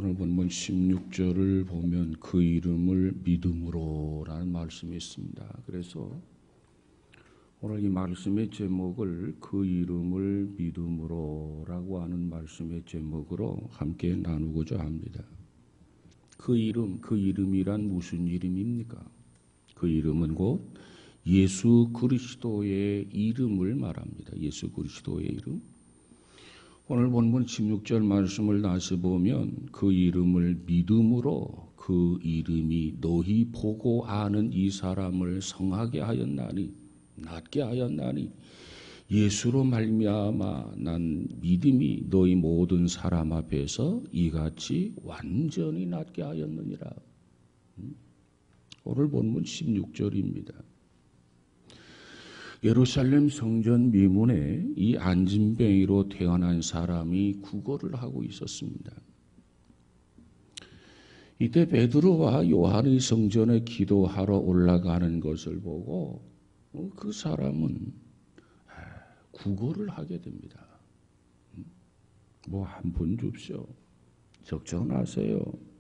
오늘 본문 16절을 보면 그 이름을 믿음으로 라는 말씀이 있습니다. 그래서 오늘 이 말씀의 제목을 그 이름을 믿음으로 라고 하는 말씀의 제목으로 함께 나누고자 합니다. 그 이름이란 무슨 이름입니까? 그 이름은 곧 예수 그리스도의 이름을 말합니다. 예수 그리스도의 이름. 오늘 본문 16절 말씀을 다시 보면 그 이름을 믿음으로 그 이름이 너희 보고 아는 이 사람을 성하게 하였나니 낫게 하였나니 예수로 말미암아 난 믿음이 너희 모든 사람 앞에서 이같이 완전히 낫게 하였느니라. 오늘 본문 16절입니다. 예루살렘 성전 미문에 이 안진뱅이로 태어난 사람이 구걸을 하고 있었습니다. 이때 베드로와 요한이 성전에 기도하러 올라가는 것을 보고 그 사람은 구걸을 하게 됩니다. 뭐 한 푼 줍쇼. 적정하세요.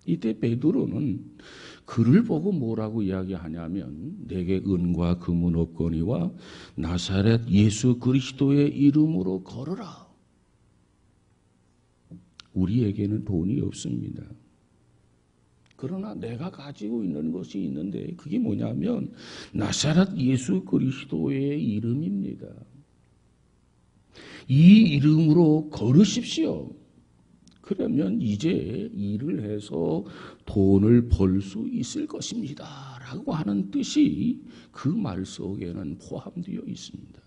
이때 베드로는 그를 보고 뭐라고 이야기하냐면 내게 은과 금은 없거니와 나사렛 예수 그리스도의 이름으로 걸어라. 우리에게는 돈이 없습니다. 그러나 내가 가지고 있는 것이 있는데 그게 뭐냐면 나사렛 예수 그리스도의 이름입니다. 이 이름으로 걸으십시오. 그러면 이제 일을 해서 돈을 벌 수 있을 것입니다. 라고 하는 뜻이 그 말 속에는 포함되어 있습니다.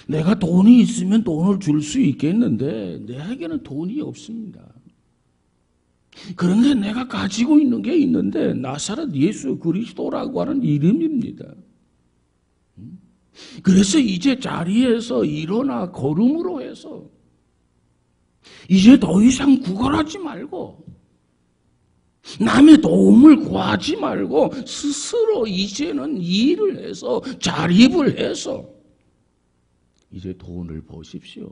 내가 돈이 있으면 돈을 줄 수 있겠는데 내게는 돈이 없습니다. 그런데 내가 가지고 있는 게 있는데 나사렛 예수 그리스도라고 하는 이름입니다. 그래서 이제 자리에서 일어나 걸음으로 해서 이제 더 이상 구걸하지 말고 남의 도움을 구하지 말고 스스로 이제는 일을 해서 자립을 해서 이제 돈을 버십시오.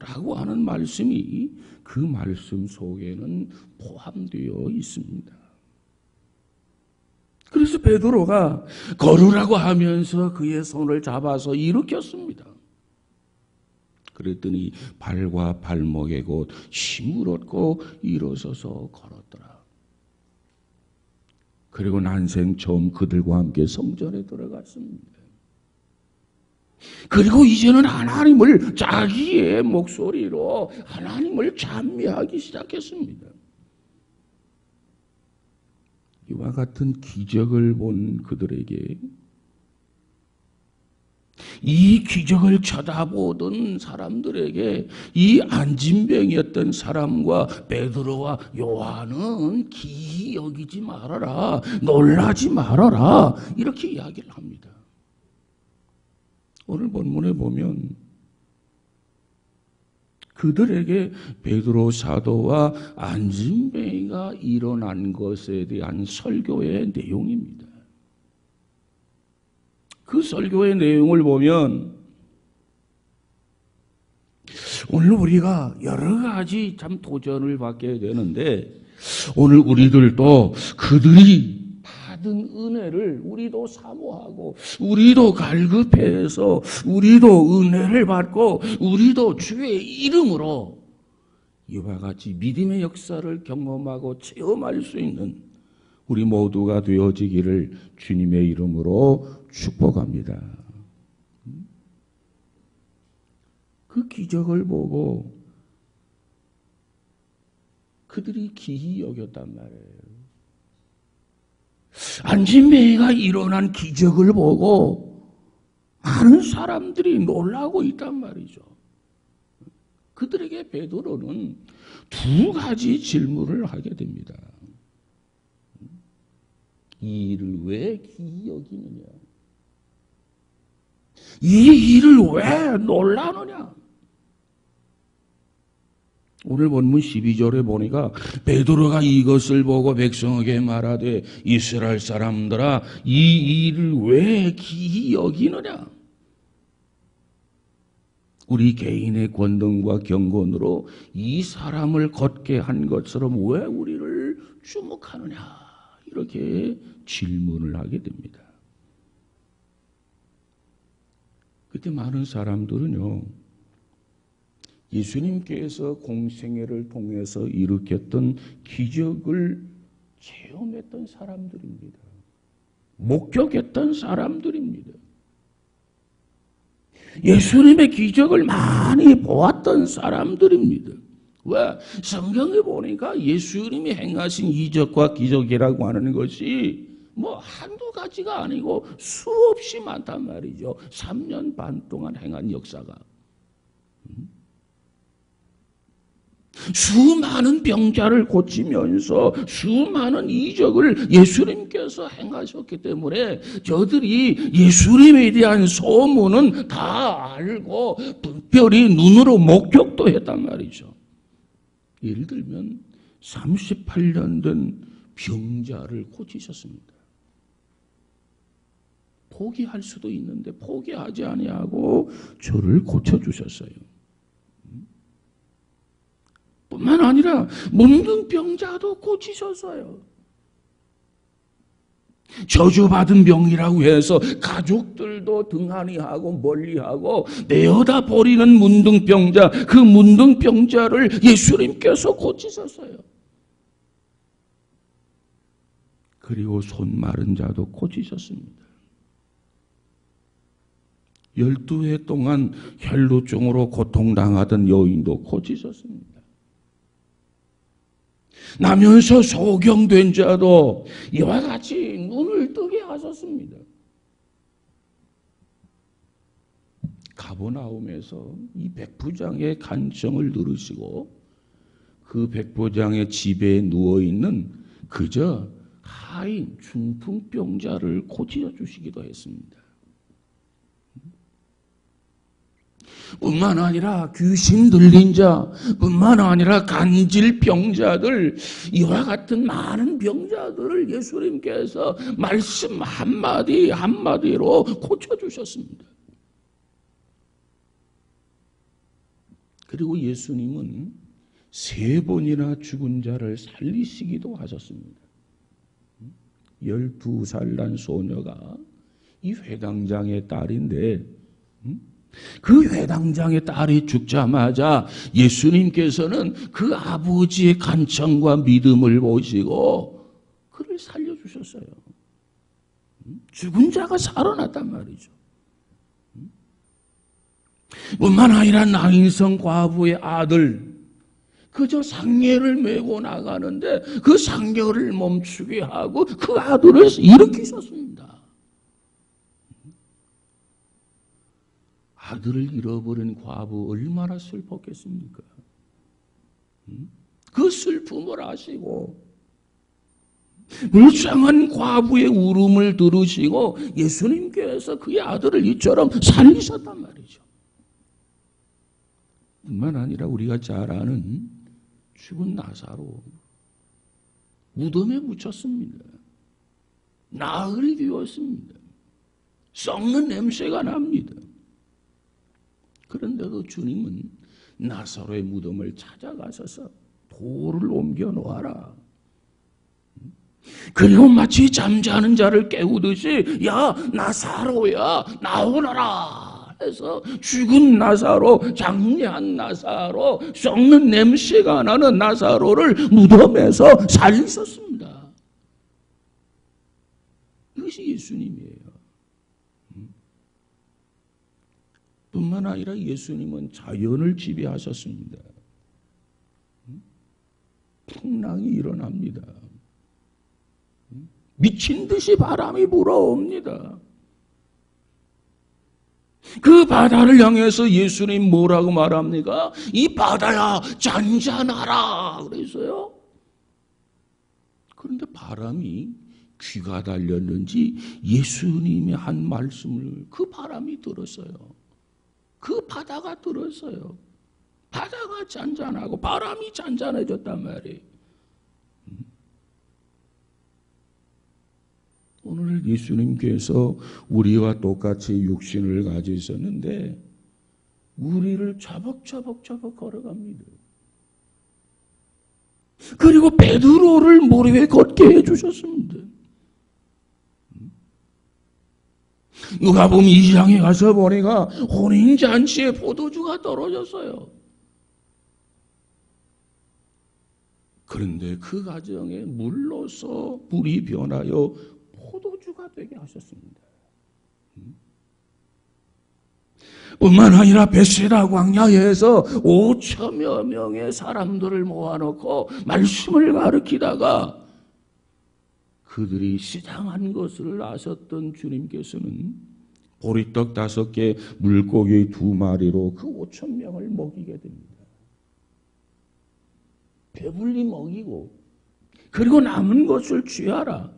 라고 하는 말씀이 그 말씀 속에는 포함되어 있습니다. 그래서 베드로가 걸으라고 하면서 그의 손을 잡아서 일으켰습니다. 그랬더니 발과 발목에 곧 힘을 얻고 일어서서 걸었더라. 그리고 난생 처음 그들과 함께 성전에 들어갔습니다. 그리고 이제는 하나님을 자기의 목소리로 하나님을 찬미하기 시작했습니다. 이와 같은 기적을 본 그들에게 이 기적을 쳐다보던 사람들에게 이 안진병이었던 사람과 베드로와 요한은 기이 여기지 말아라, 놀라지 말아라 이렇게 이야기를 합니다. 오늘 본문에 보면 그들에게 베드로 사도와 안진뱅이가 일어난 것에 대한 설교의 내용입니다. 그 설교의 내용을 보면 오늘 우리가 여러 가지 참 도전을 받게 되는데 오늘 우리들도 그들이 받은 은혜를 우리도 사모하고 우리도 갈급해서 우리도 은혜를 받고 우리도 주의 이름으로 이와 같이 믿음의 역사를 경험하고 체험할 수 있는 우리 모두가 되어지기를 주님의 이름으로 축복합니다. 그 기적을 보고 그들이 기이 여겼단 말이에요. 안진뱅이가 일어난 기적을 보고 많은 사람들이 놀라고 있단 말이죠. 그들에게 베드로는 두 가지 질문을 하게 됩니다. 이 일을 왜 기이 여기느냐? 이 일을 왜 놀라느냐? 오늘 본문 12절에 보니까 베드로가 이것을 보고 백성에게 말하되 이스라엘 사람들아 이 일을 왜 기이 여기느냐? 우리 개인의 권능과 경건으로 이 사람을 걷게 한 것처럼 왜 우리를 주목하느냐, 이렇게 질문을 하게 됩니다. 그때 많은 사람들은요, 예수님께서 공생애를 통해서 일으켰던 기적을 체험했던 사람들입니다. 목격했던 사람들입니다. 예수님의 기적을 많이 보았던 사람들입니다. 왜? 성경에 보니까 예수님이 행하신 이적과 기적이라고 하는 것이 뭐 한두 가지가 아니고 수없이 많단 말이죠. 3년 반 동안 행한 역사가. 수많은 병자를 고치면서 수많은 이적을 예수님께서 행하셨기 때문에 저들이 예수님에 대한 소문은 다 알고 특별히 눈으로 목격도 했단 말이죠. 예를 들면 38년 된 병자를 고치셨습니다. 포기할 수도 있는데 포기하지 아니하고 저를 고쳐주셨어요. 뿐만 아니라 문둥병자도 고치셨어요. 저주받은 병이라고 해서 가족들도 등한히하고 멀리하고 내어다 버리는 문둥병자, 그 문둥병자를 예수님께서 고치셨어요. 그리고 손 마른 자도 고치셨습니다. 12해 동안 혈루증으로 고통당하던 여인도 고치셨습니다. 나면서 소경된 자도 이와 같이 눈을 뜨게 하셨습니다. 가버나움에서 이 백부장의 간청을 들으시고 그 백부장의 집에 누워있는 그저 하인 중풍병자를 고쳐주시기도 했습니다. 뿐만 아니라 귀신 들린 자, 뿐만 아니라 간질 병자들, 이와 같은 많은 병자들을 예수님께서 말씀 한마디 한마디로 고쳐주셨습니다. 그리고 예수님은 3번이나 죽은 자를 살리시기도 하셨습니다. 12살 난 소녀가 이 회당장의 딸인데 그 회당장의 딸이 죽자마자 예수님께서는 그 아버지의 간청과 믿음을 보시고 그를 살려주셨어요. 죽은 자가 살아났단 말이죠. 뿐만 아니라 나인성 과부의 아들, 그저 상례를 메고 나가는데 그 상례를 멈추게 하고 그 아들을 일으키셨습니다. 아들을 잃어버린 과부 얼마나 슬펐겠습니까? 그 슬픔을 아시고 불쌍한 과부의 울음을 들으시고 예수님께서 그의 아들을 이처럼 살리셨단 말이죠. 뿐만 아니라 우리가 잘 아는 죽은 나사로 무덤에 묻혔습니다. 나흘이 되었습니다. 썩는 냄새가 납니다. 그런데도 주님은 나사로의 무덤을 찾아가셔서 돌을 옮겨 놓아라. 그리고 마치 잠자는 자를 깨우듯이 야 나사로야 나오너라 해서 죽은 나사로, 장례한 나사로, 썩는 냄새가 나는 나사로를 무덤에서 살리셨습니다. 이것이 예수님이에요. 뿐만 아니라 예수님은 자연을 지배하셨습니다. 풍랑이 일어납니다. 미친 듯이 바람이 불어옵니다. 그 바다를 향해서 예수님 뭐라고 말합니까? 이 바다야 잔잔하라 그랬어요. 그런데 바람이 귀가 달렸는지 예수님의 한 말씀을 그 바람이 들었어요. 그 바다가 들었어요. 바다가 잔잔하고 바람이 잔잔해졌단 말이에요. 오늘 예수님께서 우리와 똑같이 육신을 가지셨는데 우리를 차벅차벅 걸어갑니다. 그리고 베드로를 모래 위에 걷게 해주셨습니다. 누가복음 2장에 가서 보니까 혼인잔치에 포도주가 떨어졌어요. 그런데 그 과정에 물로서 물이 변하여 포도주가 되게 하셨습니다. 뿐만 아니라 베세다 광야에서 5천여 명의 사람들을 모아놓고 말씀을 가르치다가 그들이 시장한 것을 아셨던 주님께서는 보리떡 5개, 물고기 2마리로 그 5천 명을 먹이게 됩니다. 배불리 먹이고 그리고 남은 것을 취하라.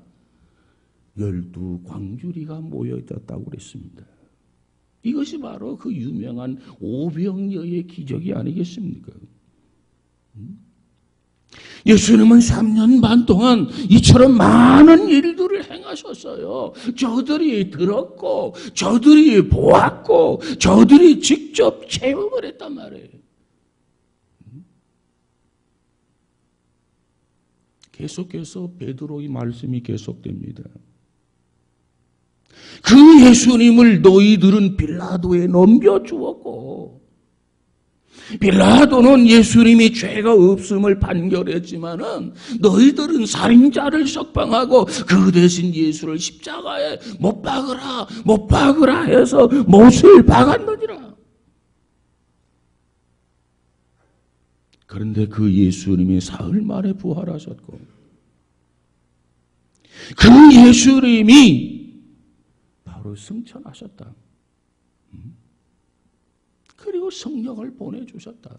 12광주리가 모여 있었다고 그랬습니다. 이것이 바로 그 유명한 오병이어의 기적이 아니겠습니까? 예수님은 3년 반 동안 이처럼 많은 일들을 행하셨어요. 저들이 들었고 저들이 보았고 저들이 직접 체험을 했단 말이에요. 계속해서 베드로의 말씀이 계속됩니다. 그 예수님을 너희들은 빌라도에 넘겨주었고 빌라도는 예수님이 죄가 없음을 판결했지만은 너희들은 살인자를 석방하고 그 대신 예수를 십자가에 못 박으라 해서 못을 박았느니라. 그런데 그 예수님이 사흘 만에 부활하셨고 그 예수님이 바로 승천하셨다. 그리고 성령을 보내주셨다.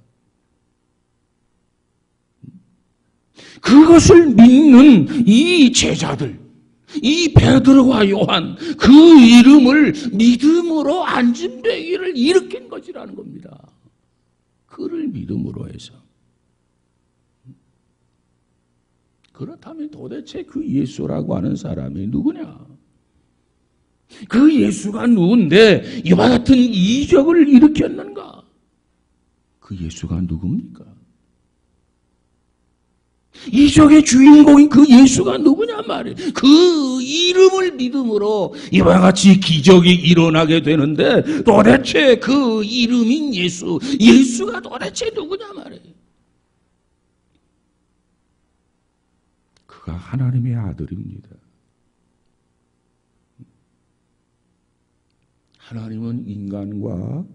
그것을 믿는 이 제자들, 이 베드로와 요한, 그 이름을 믿음으로 안진뱅이를 일으킨 것이라는 겁니다. 그를 믿음으로 해서. 그렇다면 도대체 그 예수라고 하는 사람이 누구냐? 그 예수가 누군데 이와 같은 이적을 일으켰는가? 그 예수가 누굽니까? 이적의 주인공인 그 예수가 누구냐 말이에요. 그 이름을 믿음으로 이와 같이 기적이 일어나게 되는데 도대체 그 이름인 예수가 도대체 누구냐 말이에요. 그가 하나님의 아들입니다. 하나님은 인간과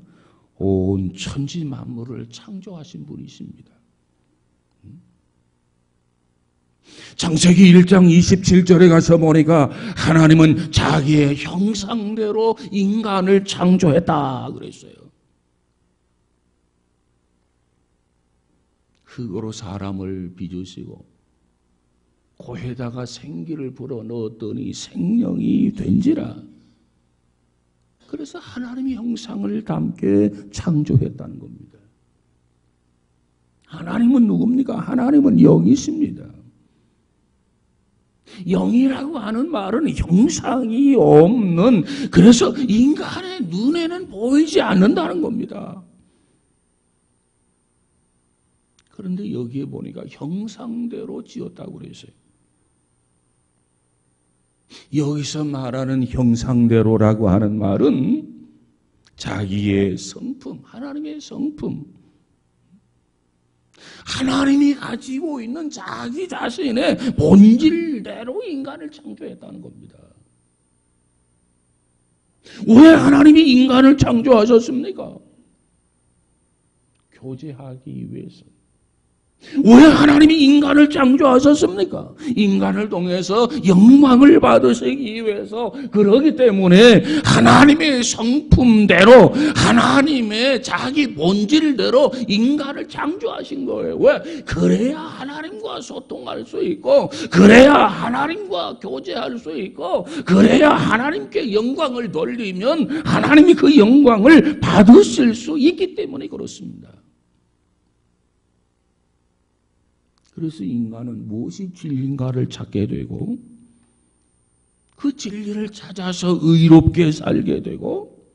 온 천지 만물을 창조하신 분이십니다. 창세기 1장 27절에 가서 보니까 하나님은 자기의 형상대로 인간을 창조했다 그랬어요. 흙으로 사람을 빚으시고 코에다가 생기를 불어넣었더니 생명이 된지라. 그래서 하나님의 형상을 담게 창조했다는 겁니다. 하나님은 누굽니까? 하나님은 영이십니다. 영이라고 하는 말은 형상이 없는, 그래서 인간의 눈에는 보이지 않는다는 겁니다. 그런데 여기에 보니까 형상대로 지었다고 그랬어요. 여기서 말하는 형상대로라고 하는 말은 자기의 성품, 하나님의 성품, 하나님이 가지고 있는 자기 자신의 본질대로 인간을 창조했다는 겁니다. 왜 하나님이 인간을 창조하셨습니까? 교제하기 위해서. 왜 하나님이 인간을 창조하셨습니까? 인간을 통해서 영광을 받으시기 위해서. 그러기 때문에 하나님의 성품대로, 하나님의 자기 본질대로 인간을 창조하신 거예요. 왜? 그래야 하나님과 소통할 수 있고, 그래야 하나님과 교제할 수 있고, 그래야 하나님께 영광을 돌리면 하나님이 그 영광을 받으실 수 있기 때문에 그렇습니다. 그래서 인간은 무엇이 진리인가를 찾게 되고 그 진리를 찾아서 의롭게 살게 되고,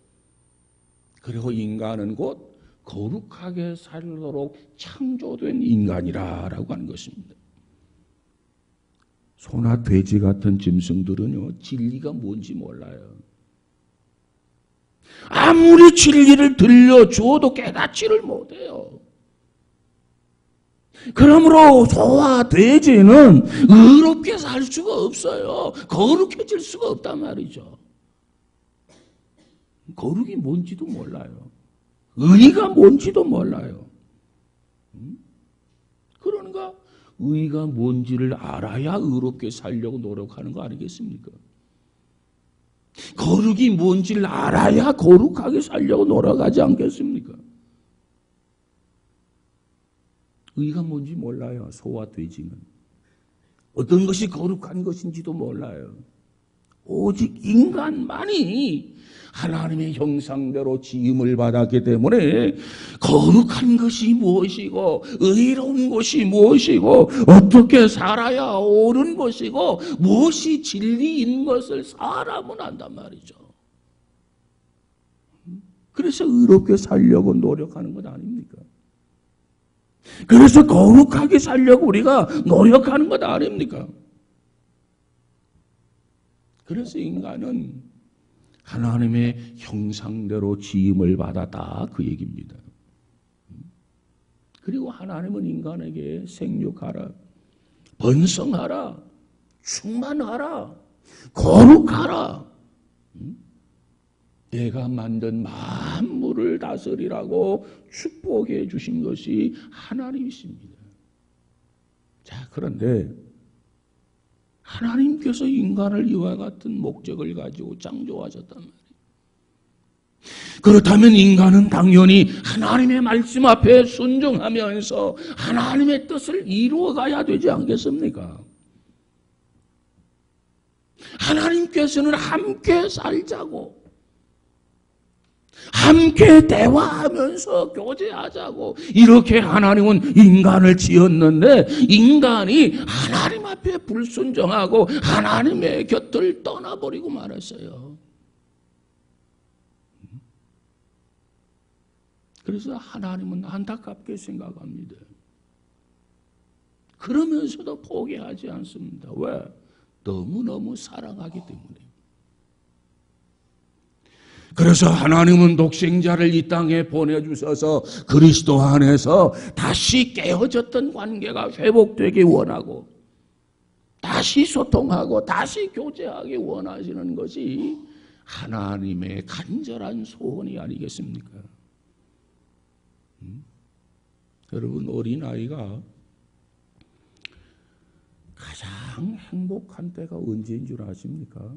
그리고 인간은 곧 거룩하게 살도록 창조된 인간이라고 하는 것입니다. 소나 돼지 같은 짐승들은요, 진리가 뭔지 몰라요. 아무리 진리를 들려주어도 깨닫지를 못해요. 그러므로 소와 돼지는 의롭게 살 수가 없어요. 거룩해질 수가 없단 말이죠. 거룩이 뭔지도 몰라요. 의가 뭔지도 몰라요. 그러니까 의가 뭔지를 알아야 의롭게 살려고 노력하는 거 아니겠습니까? 거룩이 뭔지를 알아야 거룩하게 살려고 노력하지 않겠습니까? 의가 뭔지 몰라요. 소와 돼지는. 어떤 것이 거룩한 것인지도 몰라요. 오직 인간만이 하나님의 형상대로 지음을 받았기 때문에 거룩한 것이 무엇이고 의로운 것이 무엇이고 어떻게 살아야 옳은 것이고 무엇이 진리인 것을 사람은 안단 말이죠. 그래서 의롭게 살려고 노력하는 것 아닙니까? 그래서 거룩하게 살려고 우리가 노력하는 것 아닙니까? 그래서 인간은 하나님의 형상대로 지음을 받았다, 그 얘기입니다. 그리고 하나님은 인간에게 생육하라, 번성하라, 충만하라, 거룩하라, 내가 만든 만물을 다스리라고 축복해 주신 것이 하나님이십니다. 자, 그런데 하나님께서 인간을 이와 같은 목적을 가지고 창조하셨단 말이에요. 그렇다면 인간은 당연히 하나님의 말씀 앞에 순종하면서 하나님의 뜻을 이루어가야 되지 않겠습니까? 하나님께서는 함께 살자고, 함께 대화하면서 교제하자고 이렇게 하나님은 인간을 지었는데 인간이 하나님 앞에 불순종하고 하나님의 곁을 떠나버리고 말았어요. 그래서 하나님은 안타깝게 생각합니다. 그러면서도 포기하지 않습니다. 왜? 너무너무 사랑하기 때문에. 그래서 하나님은 독생자를 이 땅에 보내주셔서 그리스도 안에서 다시 깨어졌던 관계가 회복되기 원하고 다시 소통하고 다시 교제하기 원하시는 것이 하나님의 간절한 소원이 아니겠습니까? 여러분, 어린아이가 가장 행복한 때가 언제인 줄 아십니까?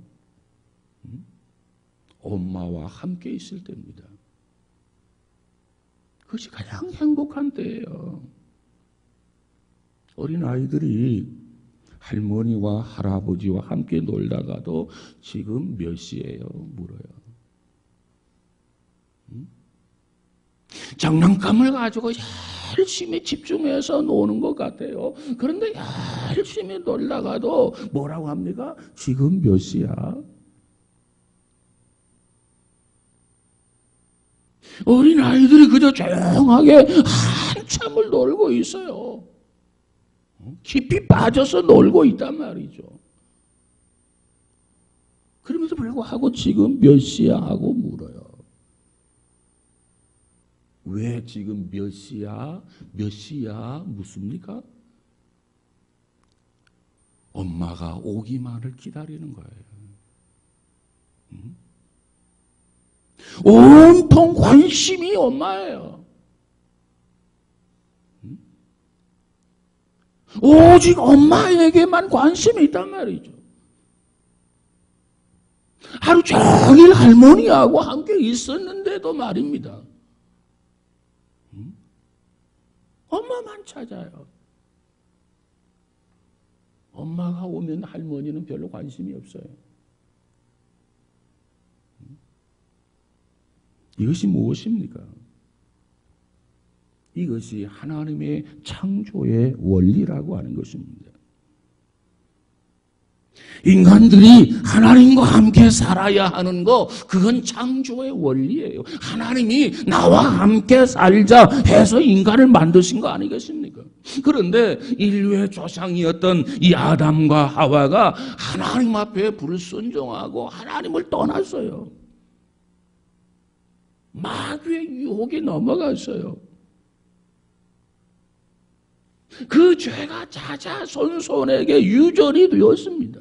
엄마와 함께 있을 때입니다. 그것이 가장 행복한 때예요. 어린아이들이 할머니와 할아버지와 함께 놀다가도 지금 몇 시예요? 물어요. 장난감을 가지고 열심히 집중해서 노는 것 같아요. 그런데 열심히 놀다가도 뭐라고 합니까? 지금 몇 시야? 어린아이들이 그저 조용하게 한참을 놀고 있어요. 깊이 빠져서 놀고 있단 말이죠. 그러면서 불구하고 지금 몇 시야 하고 물어요. 왜 지금 몇 시야? 몇 시야? 묻습니까? 엄마가 오기만을 기다리는 거예요. 온통 관심이 엄마예요. 오직 엄마에게만 관심이 있단 말이죠. 하루 종일 할머니하고 함께 있었는데도 말입니다. 엄마만 찾아요. 엄마가 오면 할머니는 별로 관심이 없어요. 이것이 무엇입니까? 이것이 하나님의 창조의 원리라고 하는 것입니다. 인간들이 하나님과 함께 살아야 하는 거, 그건 창조의 원리예요. 하나님이 나와 함께 살자 해서 인간을 만드신 거 아니겠습니까? 그런데 인류의 조상이었던 이 아담과 하와가 하나님 앞에 불순종하고 하나님을 떠났어요. 마귀의 유혹에 넘어갔어요. 그 죄가 자자손손에게 유전이 되었습니다.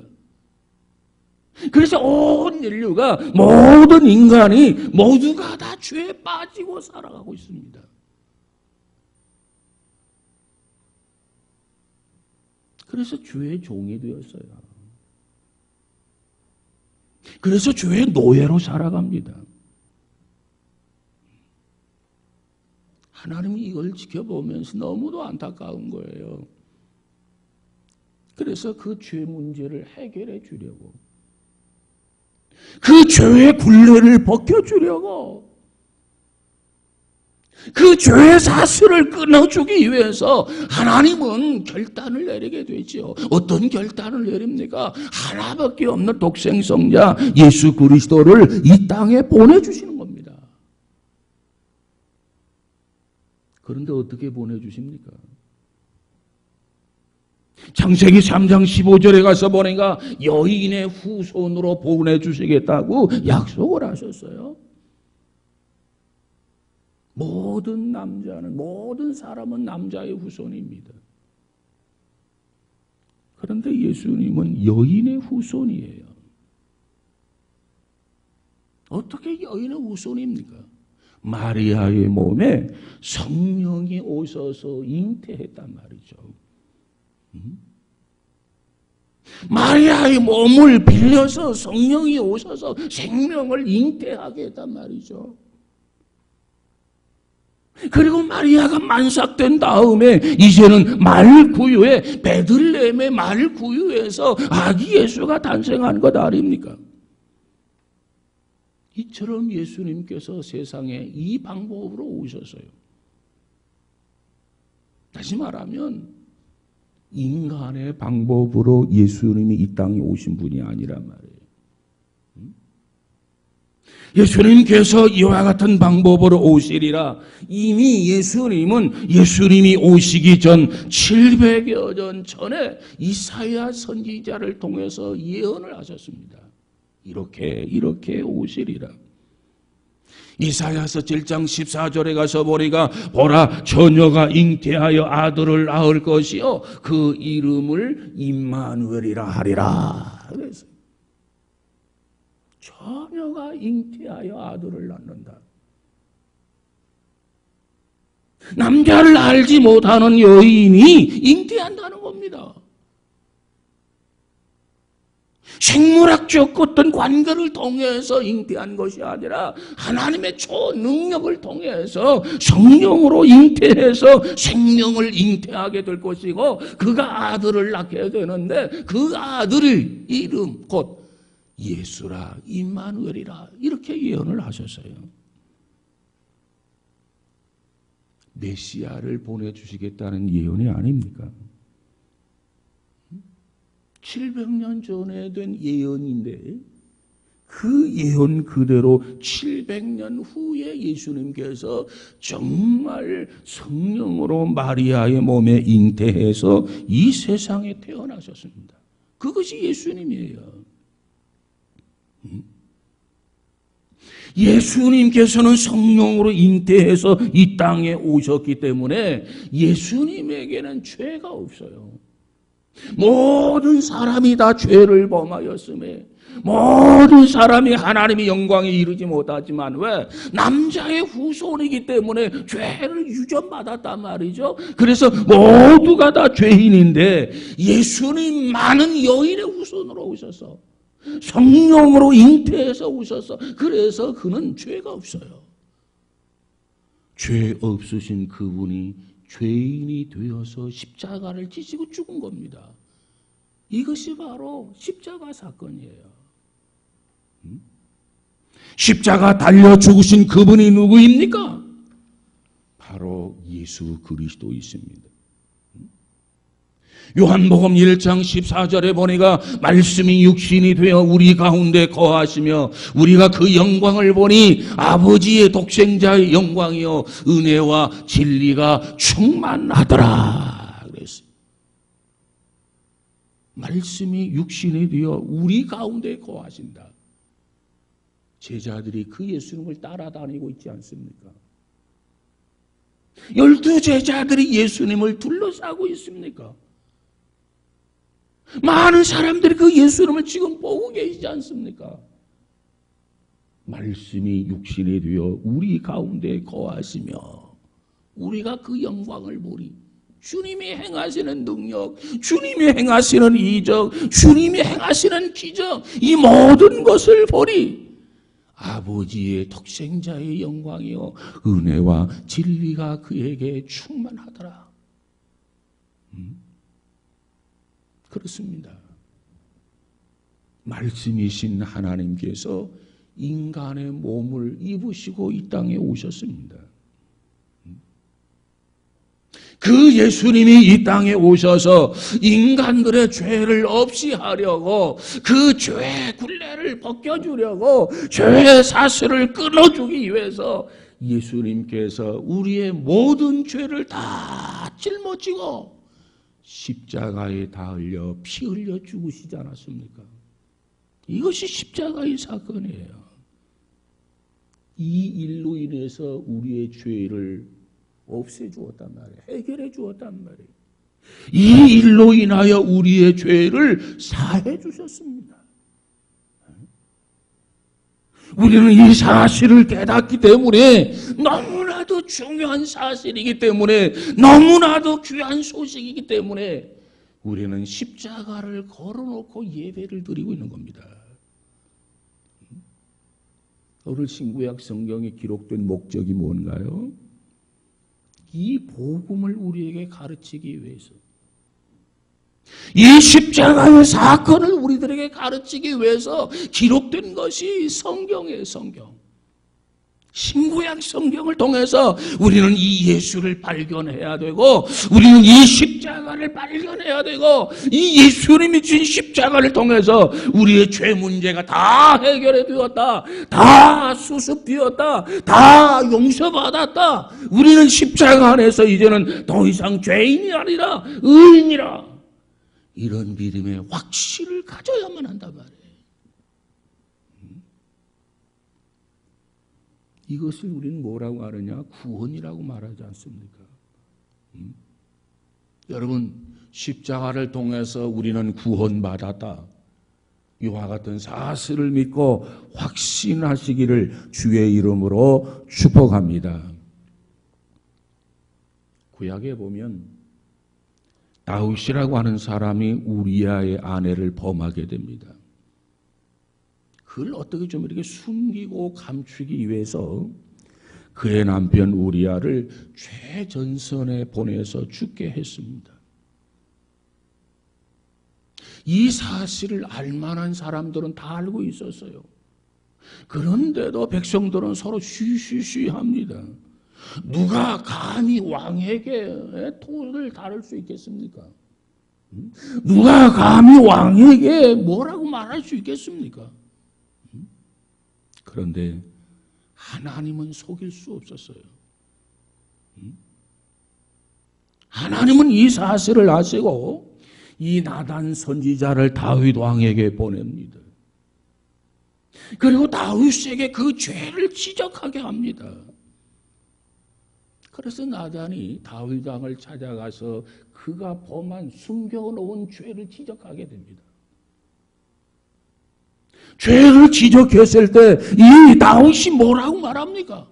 그래서 온 인류가, 모든 인간이 모두가 다 죄에 빠지고 살아가고 있습니다. 그래서 죄의 종이 되었어요. 그래서 죄의 노예로 살아갑니다. 하나님이 이걸 지켜보면서 너무도 안타까운 거예요. 그래서 그 죄 문제를 해결해 주려고, 그 죄의 굴레를 벗겨주려고, 그 죄의 사슬을 끊어주기 위해서 하나님은 결단을 내리게 되죠. 어떤 결단을 내립니까? 하나밖에 없는 독생성자 예수 그리스도를 이 땅에 보내주시는 겁니다. 그런데 어떻게 보내주십니까? 창세기 3장 15절에 가서 보니까 여인의 후손으로 보내주시겠다고 약속을 하셨어요. 모든 남자는, 모든 사람은 남자의 후손입니다. 그런데 예수님은 여인의 후손이에요. 어떻게 여인의 후손입니까? 마리아의 몸에 성령이 오셔서 잉태했단 말이죠. 마리아의 몸을 빌려서 성령이 오셔서 생명을 잉태하게 했단 말이죠. 그리고 마리아가 만삭된 다음에 이제는 마을 구유에, 베들레헴의 마을 구유에서 아기 예수가 탄생한 것 아닙니까? 이처럼 예수님께서 세상에 이 방법으로 오셨어요. 다시 말하면 인간의 방법으로 예수님이 이 땅에 오신 분이 아니란 말이에요. 예수님께서 이와 같은 방법으로 오시리라. 이미 예수님이 오시기 전 700여 년 전에 이사야 선지자를 통해서 예언을 하셨습니다. 이렇게 오시리라. 이사야서 7장 14절에 가서 보니까 보라, 처녀가 잉태하여 아들을 낳을 것이요 그 이름을 임마누엘이라 하리라. 그래서 처녀가 잉태하여 아들을 낳는다. 남자를 알지 못하는 여인이 잉태한다는 겁니다. 생물학적 어떤 관계를 통해서 잉태한 것이 아니라 하나님의 초능력을 통해서 성령으로 잉태해서 생명을 잉태하게 될 것이고, 그가 아들을 낳게 되는데 그 아들의 이름 곧 예수라, 임마누엘이라, 이렇게 예언을 하셨어요. 메시아를 보내주시겠다는 예언이 아닙니까? 700년 전에 된 예언인데 그 예언 그대로 700년 후에 예수님께서 정말 성령으로 마리아의 몸에 잉태해서 이 세상에 태어나셨습니다. 그것이 예수님이에요. 예수님께서는 성령으로 잉태해서 이 땅에 오셨기 때문에 예수님에게는 죄가 없어요. 모든 사람이 다 죄를 범하였음에 모든 사람이 하나님의 영광에 이르지 못하지만, 왜? 남자의 후손이기 때문에 죄를 유전받았단 말이죠. 그래서 모두가 다 죄인인데 예수님만은 여인의 후손으로 오셔서 성령으로 잉태해서 오셔서, 그래서 그는 죄가 없어요. 죄 없으신 그분이 죄인이 되어서 십자가를 지시고 죽은 겁니다. 이것이 바로 십자가 사건이에요. 십자가 달려 죽으신 그분이 누구입니까? 바로 예수 그리스도이십니다. 요한복음 1장 14절에 보니까 말씀이 육신이 되어 우리 가운데 거하시며 우리가 그 영광을 보니 아버지의 독생자의 영광이요 은혜와 진리가 충만하더라 그랬어요. 말씀이 육신이 되어 우리 가운데 거하신다. 제자들이 그 예수님을 따라다니고 있지 않습니까? 12 제자들이 예수님을 둘러싸고 있습니까? 많은 사람들이 그 예수님을 지금 보고 계시지 않습니까? 말씀이 육신이 되어 우리 가운데 거하시며 우리가 그 영광을 보리. 주님이 행하시는 능력, 주님이 행하시는 이적, 주님이 행하시는 기적, 이 모든 것을 보리. 아버지의 독생자의 영광이요 은혜와 진리가 그에게 충만하더라. 그렇습니다. 말씀이신 하나님께서 인간의 몸을 입으시고 이 땅에 오셨습니다. 그 예수님이 이 땅에 오셔서 인간들의 죄를 없이 하려고 그 죄의 굴레를 벗겨주려고 죄의 사슬을 끊어주기 위해서 예수님께서 우리의 모든 죄를 다 짊어지고 십자가에 닿으려 피 흘려 죽으시지 않았습니까? 이것이 십자가의 사건이에요. 이 일로 인해서 우리의 죄를 없애주었단 말이에요. 해결해 주었단 말이에요. 이 일로 인하여 우리의 죄를 사해 주셨습니다. 우리는 이 사실을 깨닫기 때문에 너무나도 중요한 사실이기 때문에 너무나도 귀한 소식이기 때문에 우리는 십자가를 걸어놓고 예배를 드리고 있는 겁니다. 오늘 신구약 성경에 기록된 목적이 뭔가요? 이 복음을 우리에게 가르치기 위해서 이 십자가의 사건을 우리들에게 가르치기 위해서 기록된 것이 성경이에요. 성경. 신구약 성경을 통해서 우리는 이 예수를 발견해야 되고 우리는 이 십자가를 발견해야 되고 이 예수님이 진 십자가를 통해서 우리의 죄 문제가 다 해결해 되었다. 다 수습되었다. 다 용서받았다. 우리는 십자가 안에서 이제는 더 이상 죄인이 아니라 의인이라. 이런 믿음의 확신을 가져야만 한단 말이에요. 이것을 우리는 뭐라고 하느냐? 구원이라고 말하지 않습니까? 여러분, 십자가를 통해서 우리는 구원받았다. 이와 같은 사실을 믿고 확신하시기를 주의 이름으로 축복합니다. 구약에 보면 다윗이라고 하는 사람이 우리아의 아내를 범하게 됩니다. 그걸 어떻게 좀 이렇게 숨기고 감추기 위해서 그의 남편 우리아를 최전선에 보내서 죽게 했습니다. 이 사실을 알만한 사람들은 다 알고 있었어요. 그런데도 백성들은 서로 쉬쉬쉬 합니다. 누가 감히 왕에게 토를 다룰 수 있겠습니까? 누가 감히 왕에게 뭐라고 말할 수 있겠습니까? 그런데 하나님은 속일 수 없었어요. 하나님은 이 사실을 아시고 이 나단 선지자를 다윗 왕에게 보냅니다. 그리고 다윗에게 그 죄를 지적하게 합니다. 그래서 나단이 다윗 왕을 찾아가서 그가 범한 숨겨놓은 죄를 지적하게 됩니다. 죄를 지적했을 때 이 다윗이 뭐라고 말합니까?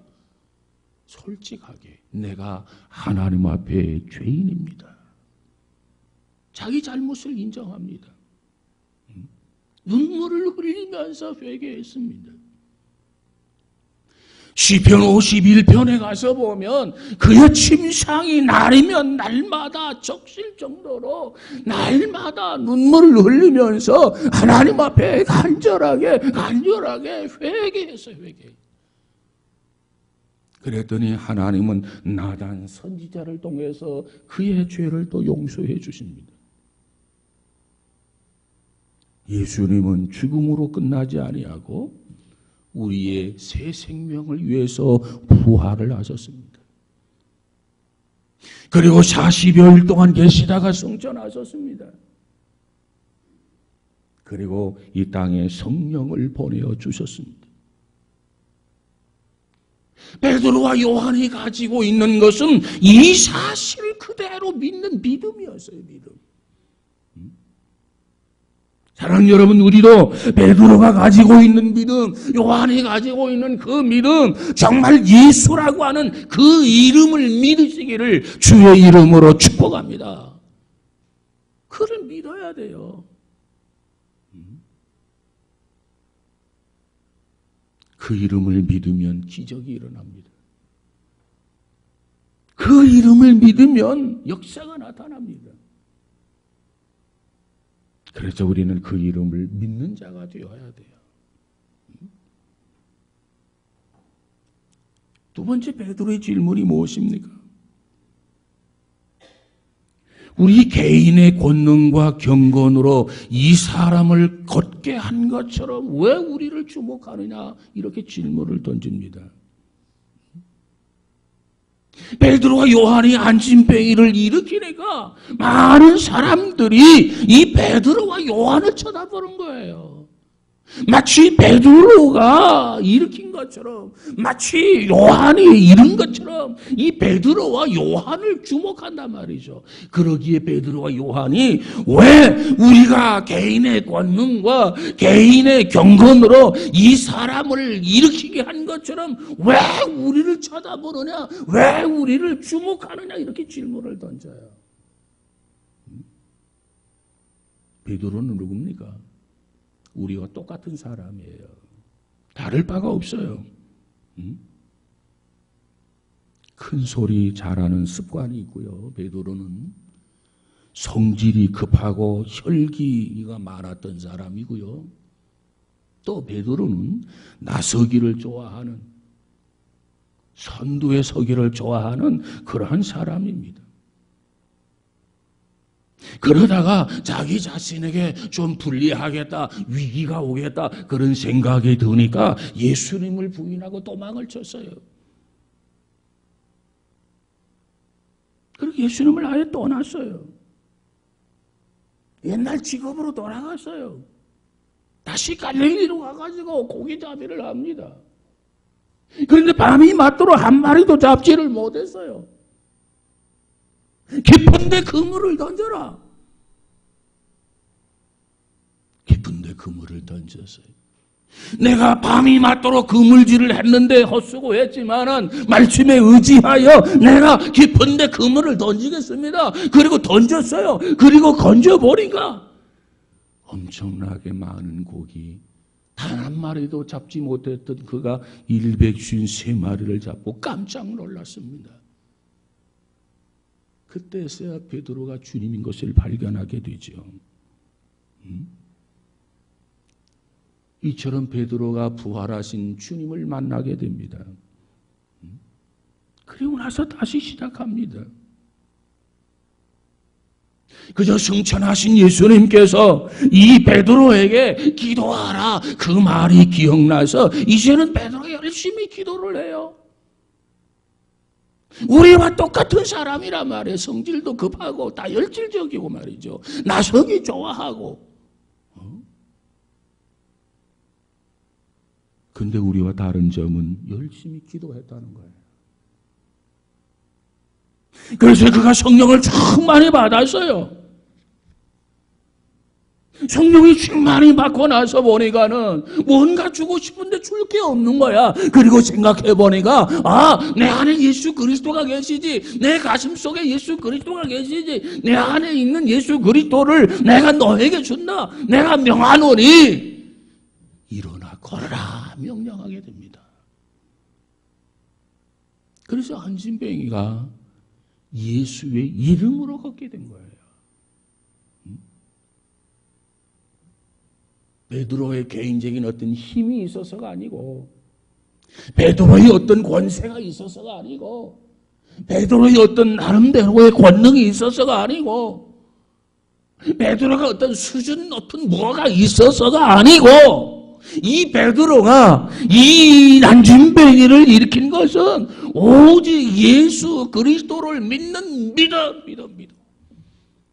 솔직하게 내가 하나님 앞에 죄인입니다. 자기 잘못을 인정합니다. 눈물을 흘리면서 회개했습니다. 시편 51편에 가서 보면 그의 침상이 날이면 날마다 적실 정도로 날마다 눈물을 흘리면서 하나님 앞에 간절하게 회개했어요. 회개. 그랬더니 하나님은 나단 선지자를 통해서 그의 죄를 또 용서해 주십니다. 예수님은 죽음으로 끝나지 아니하고 우리의 새 생명을 위해서 부활을 하셨습니다. 그리고 40여일 동안 계시다가 승천하셨습니다. 그리고 이 땅에 성령을 보내어 주셨습니다. 베드로와 요한이 가지고 있는 것은 이 사실을 그대로 믿는 믿음이었어요. 믿음. 사랑하는 여러분, 우리도 베드로가 가지고 있는 믿음, 요한이 가지고 있는 그 믿음, 정말 예수라고 하는 그 이름을 믿으시기를 주의 이름으로 축복합니다. 그를 믿어야 돼요. 그 이름을 믿으면 기적이 일어납니다. 그 이름을 믿으면 역사가 나타납니다. 그래서 우리는 그 이름을 믿는 자가 되어야 돼요. 두 번째 베드로의 질문이 무엇입니까? 우리 개인의 권능과 경건으로 이 사람을 걷게 한 것처럼 왜 우리를 주목하느냐, 이렇게 질문을 던집니다. 베드로와 요한이 안진뱅이를 일으키니까 많은 사람들이 이 베드로와 요한을 쳐다보는 거예요. 마치 베드로가 일으킨 것처럼, 마치 요한이 이룬 것처럼 이 베드로와 요한을 주목한단 말이죠. 그러기에 베드로와 요한이 왜 우리가 개인의 권능과 개인의 경건으로 이 사람을 일으키게 한 것처럼 왜 우리를 쳐다보느냐, 왜 우리를 주목하느냐, 이렇게 질문을 던져요. 베드로는 누굽니까? 우리와 똑같은 사람이에요. 다를 바가 없어요. 큰 소리 잘하는 습관이 있고요. 베드로는 성질이 급하고 혈기가 많았던 사람이고요. 또 베드로는 나서기를 좋아하는, 선두에 서기를 좋아하는 그러한 사람입니다. 그러다가 자기 자신에게 좀 불리하겠다, 위기가 오겠다, 그런 생각이 드니까 예수님을 부인하고 도망을 쳤어요. 그리고 예수님을 아예 떠났어요. 옛날 직업으로 돌아갔어요. 다시 갈릴리로 가가지고 고기잡이를 합니다. 그런데 밤이 맞도록 한 마리도 잡지를 못했어요. 깊은데 그물을 던져라. 깊은데 그물을 던졌어요. 내가 밤이 맞도록 그물질을 했는데 헛수고했지만은 말씀에 의지하여 내가 깊은데 그물을 던지겠습니다. 그리고 던졌어요. 그리고 건져보니까 엄청나게 많은 고기, 단 한 마리도 잡지 못했던 그가 153마리를 잡고 깜짝 놀랐습니다. 그때서야 베드로가 주님인 것을 발견하게 되죠. 이처럼 베드로가 부활하신 주님을 만나게 됩니다. 그리고 나서 다시 시작합니다. 그저 승천하신 예수님께서 이 베드로에게 기도하라, 그 말이 기억나서 이제는 베드로가 열심히 기도를 해요. 우리와 똑같은 사람이란 말이에요. 성질도 급하고 다혈질적이고 말이죠. 나서기 좋아하고. 근데 우리와 다른 점은 열심히 기도했다는 거예요. 그래서 그가 성령을 참 많이 받았어요. 성령이 충만히 받고 나서 보니까는 뭔가 주고 싶은데 줄 게 없는 거야. 그리고 생각해 보니까 내 안에 예수 그리스도가 계시지, 내 가슴 속에 예수 그리스도가 계시지, 내 안에 있는 예수 그리스도를 내가 너에게 준다. 내가 명하노니 일어나 걸어라 명령하게 됩니다. 그래서 안진뱅이가 예수의 이름으로 걷게 된 거예요. 베드로의 개인적인 어떤 힘이 있어서가 아니고, 베드로의 어떤 권세가 있어서가 아니고, 베드로의 어떤 나름대로의 권능이 있어서가 아니고, 베드로가 어떤 수준 높은 뭐가 있어서가 아니고 이 베드로가 이 난징뱅이를 일으킨 것은 오직 예수 그리스도를 믿는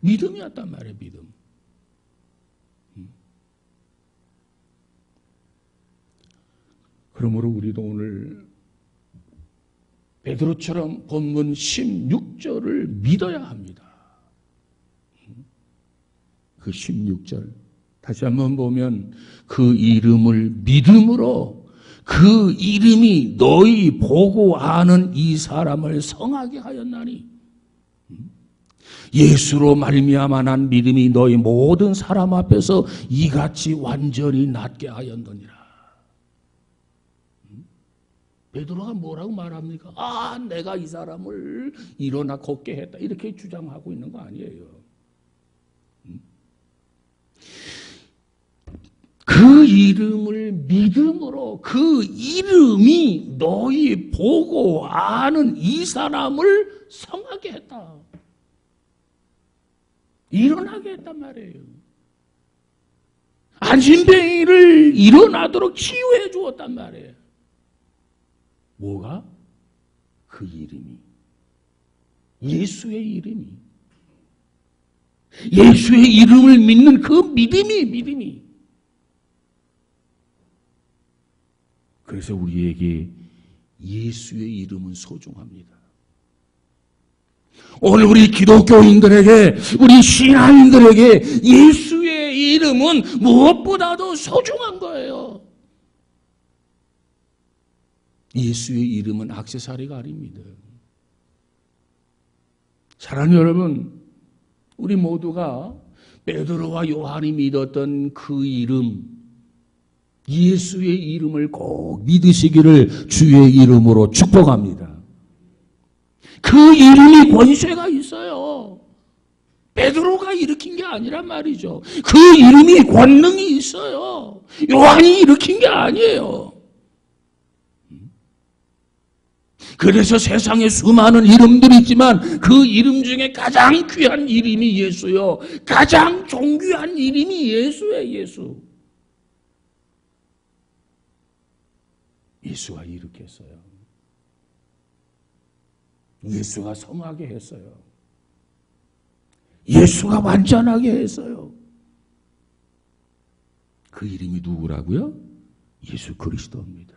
믿음이었단 말이에요. 믿음. 그러므로 우리도 오늘 베드로처럼 본문 16절을 믿어야 합니다. 그 16절 다시 한번 보면 그 이름을 믿음으로 그 이름이 너희 보고 아는 이 사람을 성하게 하였나니 예수로 말미암아 난 믿음이 너희 모든 사람 앞에서 이같이 완전히 낫게 하였느니라. 베드로가 뭐라고 말합니까? 내가 이 사람을 일어나 걷게 했다. 이렇게 주장하고 있는 거 아니에요. 그 이름을 믿음으로 그 이름이 너희 보고 아는 이 사람을 성하게 했다. 일어나게 했단 말이에요. 안진뱅이를 일어나도록 치유해 주었단 말이에요. 뭐가? 그 이름이. 예수의 이름이. 예수의 이름을 믿는 그 믿음이. 그래서 우리에게 예수의 이름은 소중합니다. 오늘 우리 기독교인들에게, 우리 신앙인들에게 예수의 이름은 무엇보다도 소중한 거예요. 예수의 이름은 액세서리가 아닙니다. 사랑하는 여러분, 우리 모두가 베드로와 요한이 믿었던 그 이름, 예수의 이름을 꼭 믿으시기를 주의 이름으로 축복합니다. 그 이름이 권세가 있어요. 베드로가 일으킨 게 아니란 말이죠. 그 이름이 권능이 있어요. 요한이 일으킨 게 아니에요. 그래서 세상에 수많은 이름들이 있지만 그 이름 중에 가장 귀한 이름이 예수요. 가장 존귀한 이름이 예수예요. 예수. 예수가 일으켰어요. 예수가 성하게 했어요. 예수가 완전하게 했어요. 그 이름이 누구라고요? 예수 그리스도입니다.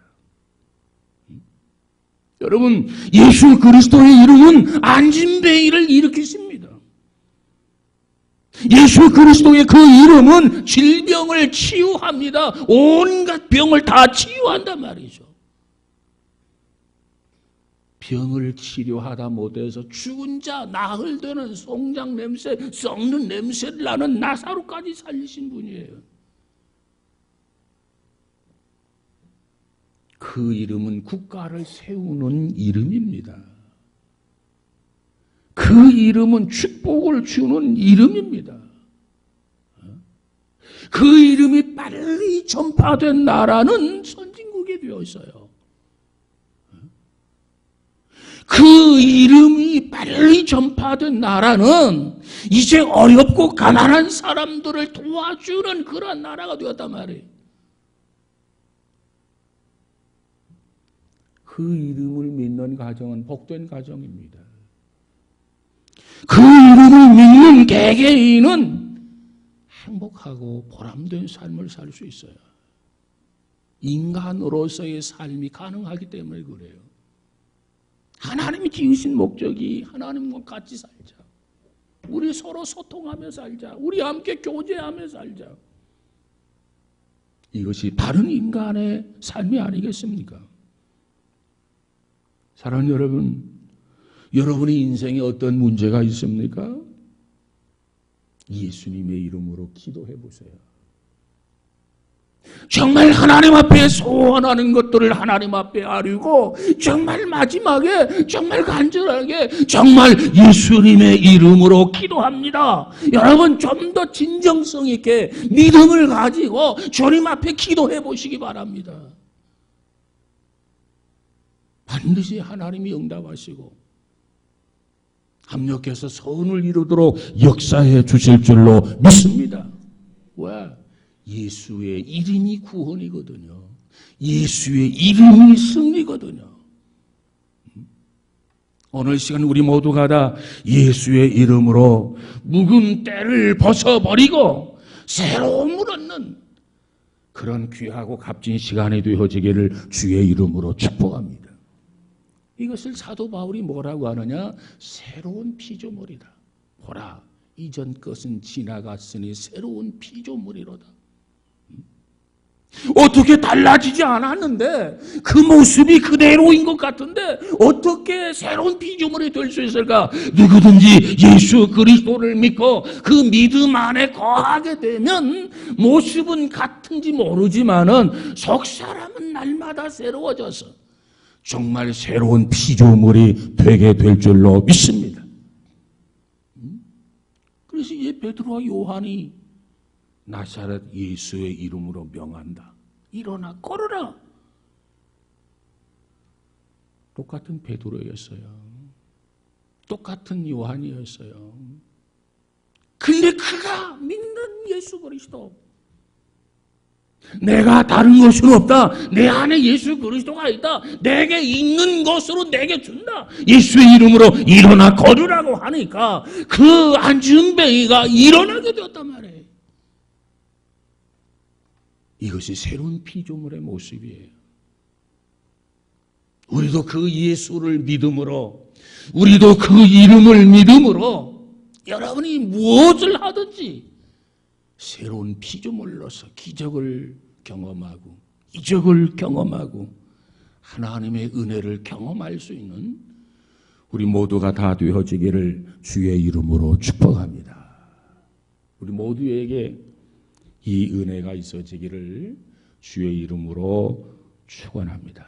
여러분, 예수 그리스도의 이름은 안진뱅이를 일으키십니다. 예수 그리스도의 그 이름은 질병을 치유합니다. 온갖 병을 다 치유한단 말이죠. 병을 치료하다 못해서 죽은 자, 나흘되는 송장 냄새, 썩는 냄새를 나는 나사로까지 살리신 분이에요. 그 이름은 국가를 세우는 이름입니다. 그 이름은 축복을 주는 이름입니다. 그 이름이 빨리 전파된 나라는 선진국이 되어 있어요. 그 이름이 빨리 전파된 나라는 이제 어렵고 가난한 사람들을 도와주는 그런 나라가 되었단 말이에요. 그 이름을 믿는 가정은 복된 가정입니다. 그 이름을 믿는 개개인은 행복하고 보람된 삶을 살 수 있어요. 인간으로서의 삶이 가능하기 때문에 그래요. 하나님이 지으신 목적이 하나님과 같이 살자. 우리 서로 소통하며 살자. 우리 함께 교제하며 살자. 이것이 바른 인간의 삶이 아니겠습니까? 사랑하는 여러분, 여러분의 인생에 어떤 문제가 있습니까? 예수님의 이름으로 기도해 보세요. 정말 하나님 앞에 소원하는 것들을 하나님 앞에 아뢰고 정말 마지막에 정말 간절하게 정말 예수님의 이름으로 기도합니다. 여러분 좀 더 진정성 있게 믿음을 가지고 주님 앞에 기도해 보시기 바랍니다. 반드시 하나님이 응답하시고 합력해서 선을 이루도록 역사해 주실 줄로 믿습니다. 왜? 예수의 이름이 구원이거든요. 예수의 이름이 승리거든요. 오늘 시간 우리 모두가 다 예수의 이름으로 묵은 때를 벗어버리고 새로움을 얻는 그런 귀하고 값진 시간이 되어지기를 주의 이름으로 축복합니다. 이것을 사도 바울이 뭐라고 하느냐? 새로운 피조물이다. 보라, 이전 것은 지나갔으니 새로운 피조물이로다. 어떻게 달라지지 않았는데 그 모습이 그대로인 것 같은데 어떻게 새로운 피조물이 될 수 있을까? 누구든지 예수 그리스도를 믿고 그 믿음 안에 거하게 되면 모습은 같은지 모르지만은 속 사람은 날마다 새로워져서 정말 새로운 피조물이 되게 될 줄로 믿습니다. 그래서 이 베드로와 요한이 나사렛 예수의 이름으로 명한다. 일어나 걸어라. 똑같은 베드로였어요. 똑같은 요한이었어요. 근데 그가 믿는 예수 그리스도, 내가 다른 것은 없다. 내 안에 예수 그리스도가 있다. 내게 있는 것으로 내게 준다. 예수의 이름으로 일어나 걸으라고 하니까 그 안진뱅이가 일어나게 되었단 말이에요. 이것이 새로운 피조물의 모습이에요. 우리도 그 예수를 믿음으로, 우리도 그 이름을 믿음으로 여러분이 무엇을 하든지 새로운 피조물로서 기적을 경험하고 이적을 경험하고 하나님의 은혜를 경험할 수 있는 우리 모두가 다 되어지기를 주의 이름으로 축복합니다. 우리 모두에게 이 은혜가 있어지기를 주의 이름으로 축원합니다.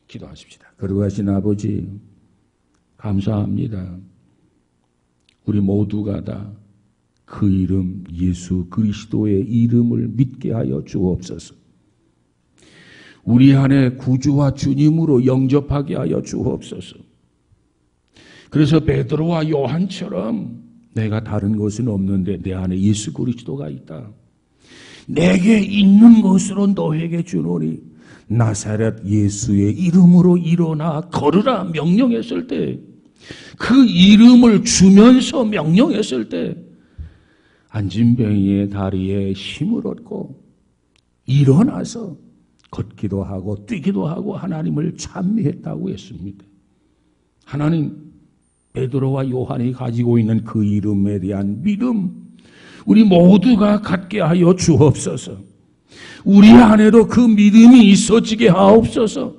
기도하십시다. 거룩하신 아버지, 감사합니다. 우리 모두가 다 그 이름 예수 그리스도의 이름을 믿게 하여 주옵소서. 우리 안에 구주와 주님으로 영접하게 하여 주옵소서. 그래서 베드로와 요한처럼 내가 다른 것은 없는데 내 안에 예수 그리스도가 있다. 내게 있는 것으로 너에게 주노니 나사렛 예수의 이름으로 일어나 걸으라 명령했을 때, 그 이름을 주면서 명령했을 때 안진뱅이의 다리에 힘을 얻고 일어나서 걷기도 하고 뛰기도 하고 하나님을 찬미했다고 했습니다. 하나님, 베드로와 요한이 가지고 있는 그 이름에 대한 믿음 우리 모두가 갖게 하여 주옵소서. 우리 안에도 그 믿음이 있어지게 하옵소서.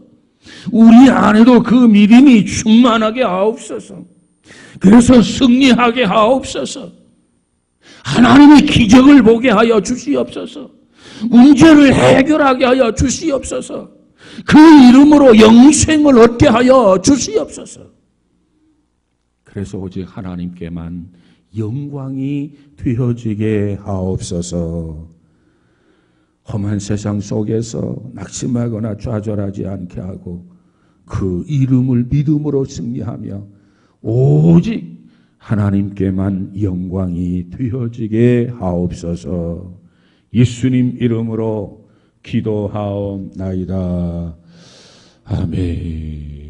우리 안에도 그 믿음이 충만하게 하옵소서. 그래서 승리하게 하옵소서. 하나님의 기적을 보게 하여 주시옵소서. 문제를 해결하게 하여 주시옵소서. 그 이름으로 영생을 얻게 하여 주시옵소서. 그래서 오직 하나님께만 영광이 되어지게 하옵소서. 험한 세상 속에서 낙심하거나 좌절하지 않게 하고 그 이름을 믿음으로 승리하며 오직 하나님께만 영광이 되어지게 하옵소서. 예수님 이름으로 기도하옵나이다. 아멘.